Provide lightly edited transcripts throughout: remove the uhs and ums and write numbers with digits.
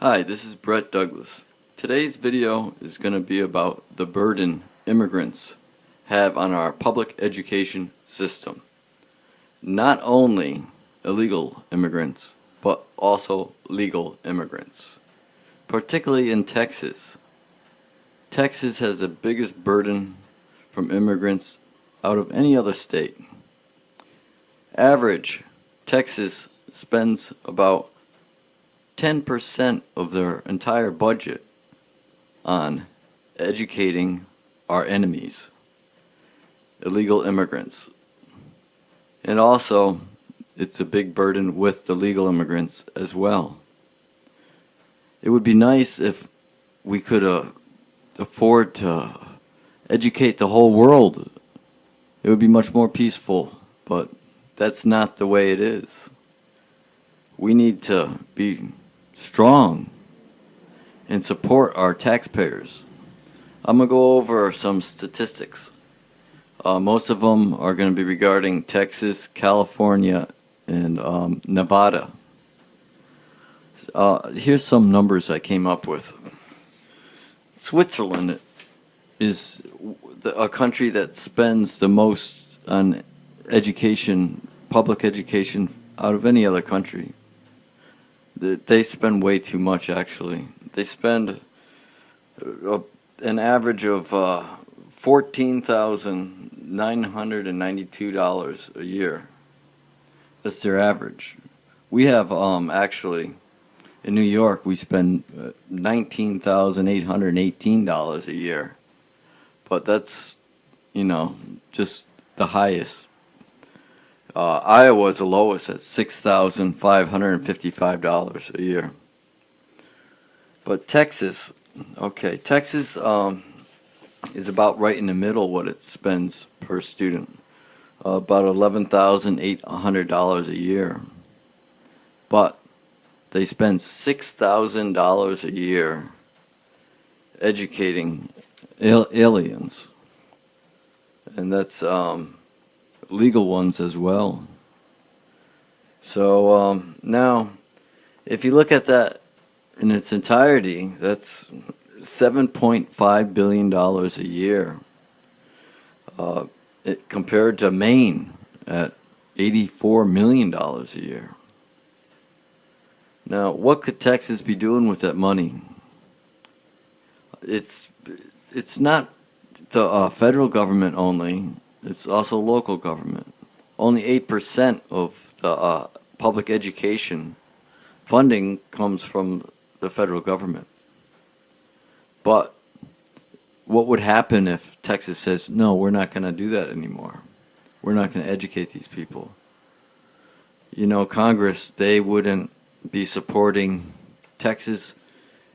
Hi, this is Brett Douglas. Today's video is going to be about the burden immigrants have on our public education system. Not only illegal immigrants, but also legal immigrants. Particularly in Texas. Texas has the biggest burden from immigrants out of any other state. Average, Texas spends about 10% of their entire budget on educating our enemies, illegal immigrants. And also, it's a big burden with the legal immigrants as well. It would be nice if we could afford to educate the whole world. It would be much more peaceful, but that's not the way it is. We need to be strong and support our taxpayers. I'm going to go over some statistics. Most of them are going to be regarding Texas, California, and Nevada. Here's some numbers I came up with. Switzerland is a country that spends the most on education, public education, out of any other country. They spend way too much, actually. They spend an average of $14,992 a year. That's their average. We have actually in New York we spend $19,818 a year, but that's just the highest. Iowa is the lowest at $6,555 a year. But Texas, Texas is about right in the middle what it spends per student, about $11,800 a year. But they spend $6,000 a year educating aliens, and that's legal ones as well. So now, if you look at that in its entirety, that's $7.5 billion a year, compared to Maine at $84 million a year. Now, what could Texas be doing with that money? It's not the federal government only. It's also local government. Only 8% of the public education funding comes from the federal government. But what would happen if Texas says, no, we're not going to do that anymore? We're not going to educate these people. Congress, they wouldn't be supporting Texas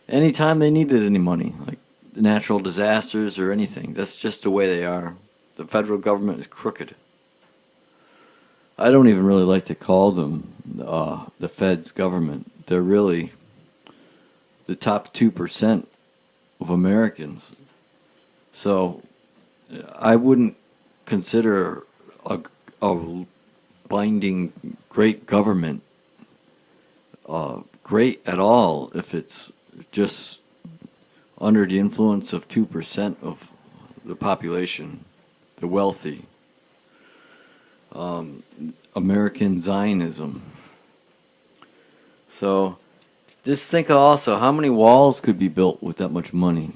anytime they needed any money, like natural disasters or anything. That's just the way they are. The federal government is crooked. I don't even really like to call them the Fed's government. They're really the top 2% of Americans. So I wouldn't consider a binding great government great at all if it's just under the influence of 2% of the population. The wealthy, American Zionism. So just think also how many walls could be built with that much money.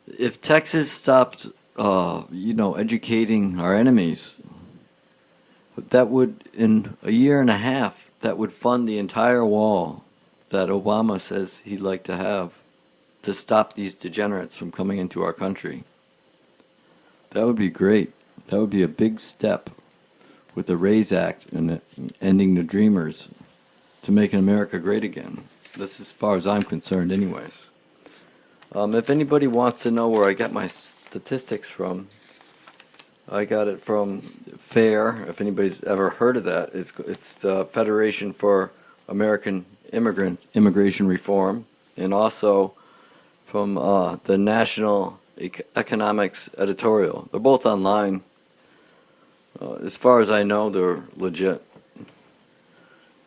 If Texas stopped, educating our enemies, that would, in a year and a half, that would fund the entire wall that Obama says he'd like to have to stop these degenerates from coming into our country. That would be great. That would be a big step with the RAISE Act and ending the Dreamers to making America great again. That's as far as I'm concerned anyways. If anybody wants to know where I got my statistics from, I got it from FAIR. If anybody's ever heard of that, it's the Federation for American Immigration Reform, and also from the National Economics editorial. They're both online. As far as I know, they're legit.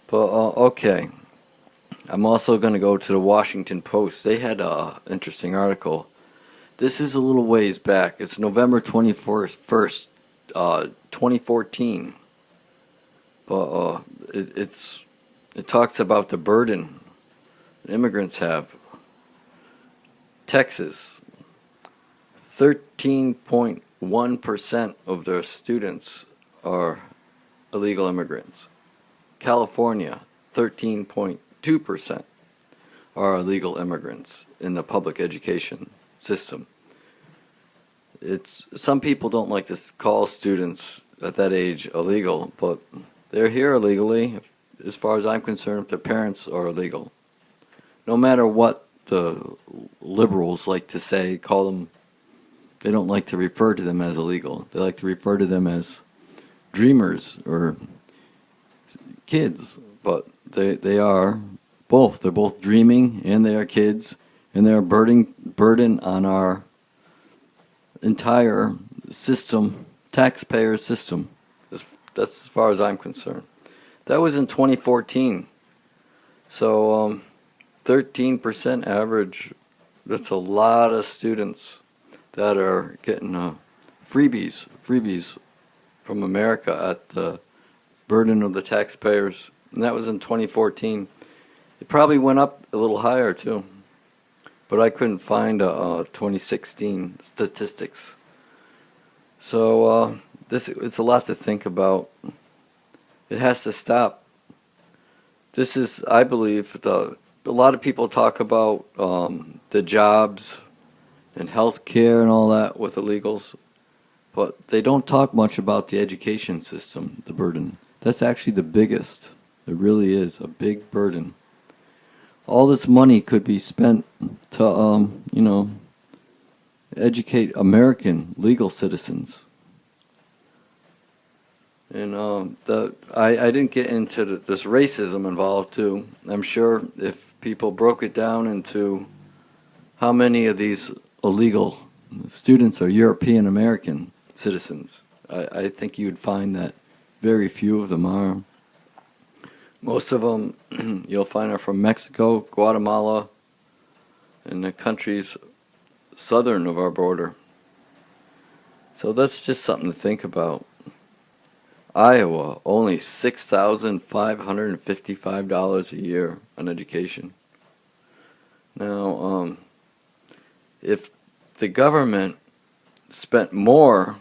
But okay, I'm also going to go to the Washington Post. They had an interesting article. This is a little ways back. It's November 21st, 2014. But it talks about the burden immigrants have. Texas, 13.1% of their students are illegal immigrants. California, 13.2% are illegal immigrants in the public education system. Some people don't like to call students at that age illegal, but they're here illegally, as far as I'm concerned, if their parents are illegal. No matter what the liberals like to say, call them, they don't like to refer to them as illegal. They like to refer to them as dreamers or kids, but they are both. They're both dreaming and they are kids, and they're a burden on our entire system, taxpayer system. That's as far as I'm concerned. That was in 2014. So 13% average, that's a lot of students that are getting freebies from America at the burden of the taxpayers. And that was in 2014. It probably went up a little higher too, but I couldn't find 2016 statistics. So it's a lot to think about. It has to stop. This is, I believe, a lot of people talk about the jobs and health care and all that with illegals, but they don't talk much about the education system, the burden. That's actually the biggest. It really is a big burden. All this money could be spent to, educate American legal citizens. And I didn't get into this racism involved too. I'm sure if people broke it down into how many of these illegal students are European American citizens, I think you'd find that very few of them are. Most of them you'll find are from Mexico, Guatemala, and the countries southern of our border. So that's just something to think about. Iowa, only $6,555 a year on education. Now, if the government spent more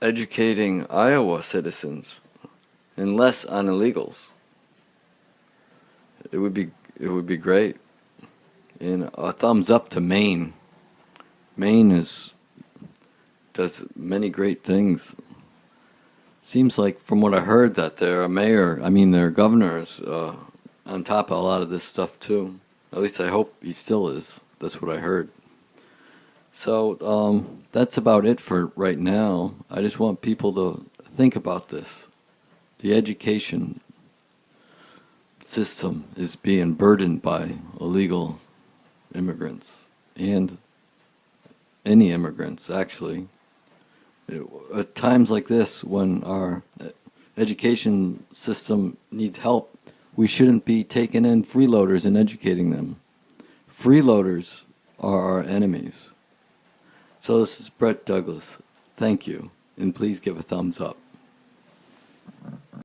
educating Iowa citizens and less on illegals, it would be great. And a thumbs up to Maine. Maine does many great things. Seems like, from what I heard, that their governor is on top of a lot of this stuff too. At least I hope he still is. That's what I heard. So that's about it for right now. I just want people to think about this. The education system is being burdened by illegal immigrants, and any immigrants, actually. At times like this, when our education system needs help, we shouldn't be taking in freeloaders and educating them. Freeloaders are our enemies. So this is Brett Douglas. Thank you, and please give a thumbs up.